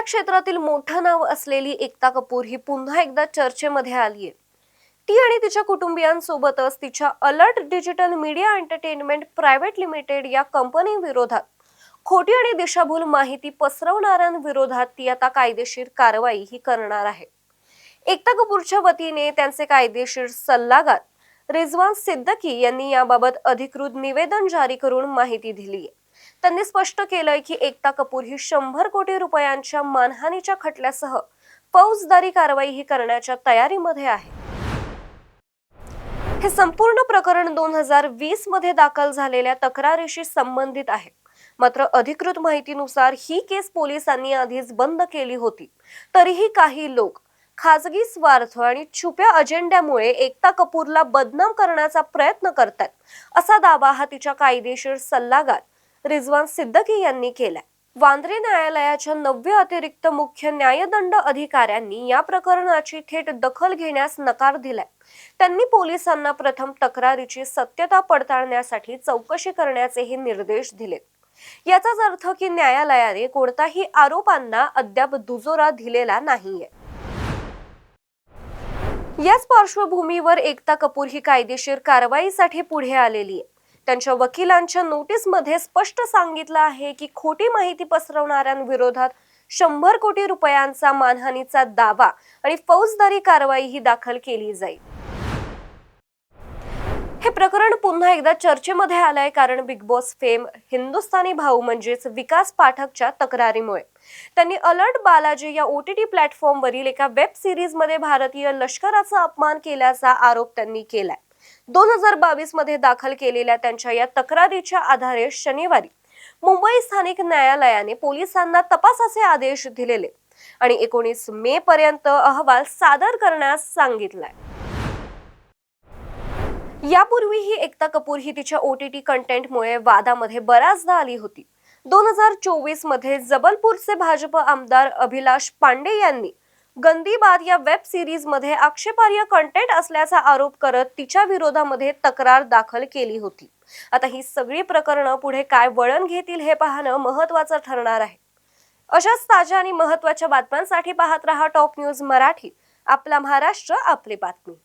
क्षेत्रातील मोठं नाव असलेली एकता कपूर ही पुन्हा एकदा चर्चेमध्ये आलीये। ती आणि तिच्या कुटुंबियांसोबतच तिच्या alert digital media entertainment private limited या कंपनी विरोधात खोटी आणि दिशाभूल माहिती पसरवणाऱ्यांविरोधात ती आता कायदेशीर कारवाई ही करणार आहे। एकता कपूरच्या वतीने त्यांचे कायदेशीर सल्लागार रिजवान सिद्दकी यांनी याबाबत अधिकृत निवेदन जारी करून माहिती दिली आहे। त्यांनी स्पष्ट केलंय की एकता कपूर ही 100 कोटी रुपयांच्या मानहानीच्या खटल्यासह फौजदारी कारवाई ही करण्याच्या तयारीमध्ये आहे। हे संपूर्ण प्रकरण 2020 मध्ये दाखल झालेल्या तक्रारीशी संबंधित आहे। मात्र अधिकृत माहितीनुसार ही केस पोलिसांनी आधीच बंद केली होती। तरीही काही लोक खाजगी स्वार्थ आणि छुप्या अजेंड्यामुळे एकता कपूरला बदनाम करण्याचा प्रयत्न करतात, असा दावा हा तिच्या कायदेशीर सल्लागार रिजवान सिद्दकी यांनी केलाय। वांद्रे न्यायालयाच्या 9 अतिरिक्त मुख्य न्यायदंड अधिकाऱ्यांनी या प्रकरणाची थेट दखल घेण्यास नकार दिलाय। त्यांनी पोलिसांना प्रथम तक्रारीची सत्यता पडताळण्यासाठी चौकशी करण्याचेही निर्देश दिले। याचाच अर्थ की न्यायालयाने कोणताही आरोपांना अद्याप दुजोरा दिलेला नाहीये। याच पार्श्वभूमीवर एकता कपूर ही कायदेशीर कारवाईसाठी पुढे आलेली आहे। त्यांच्या वकिलांच्या नोटीसमध्ये स्पष्ट सांगितलं आहे की खोटी माहिती पसरवणाऱ्यांविरोधात 100 कोटी रुपयांचा मानहानीचा दावा आणि फौजदारी कारवाई ही दाखल केली जाईल। हे प्रकरण पुन्हा एकदा चर्चेमध्ये आलंय कारण बिग बॉस फेम हिंदुस्थानी भाऊ म्हणजेच विकास पाठकच्या तक्रारीमुळे। त्यांनी अलर्ट बालाजी या OTT प्लॅटफॉर्मवरील एका वेब सिरीजमध्ये भारतीय लष्कराचा अपमान केल्याचा आरोप त्यांनी केलाय। 2022 मध्ये दाखल केलेल्या त्यांच्या या तक्रारीच्या आधारे शनिवारी मुंबई स्थानिक न्यायालयाने पोलिसांना तपासाचे आदेश दिलेले आणि 19 मे पर्यंत अहवाल सादर करण्यास सांगितलाय। यापूर्वीही एकता कपूर ही तिच्या OTT कंटेंटमुळे वादामध्ये बऱ्याचदा आली होती। 2024 मध्ये जबलपूरचे भाजप आमदार अभिलाष पांडे यांनी गंदी बात या वेब सिरीज मध्ये आक्षेपार्ह कंटेंट असल्याचा आरोप करत तिच्या विरोधामध्ये तक्रार दाखल केली होती। आता ही सगळी प्रकरणं पुढे काय वळण घेतील हे पाहणं महत्त्वाचं ठरणार आहे। अशाच ताज्या आणि महत्त्वाच्या बातम्यांसाठी पाहत रहा टॉप न्यूज मराठी। आपला महाराष्ट्र, आपली बातमी।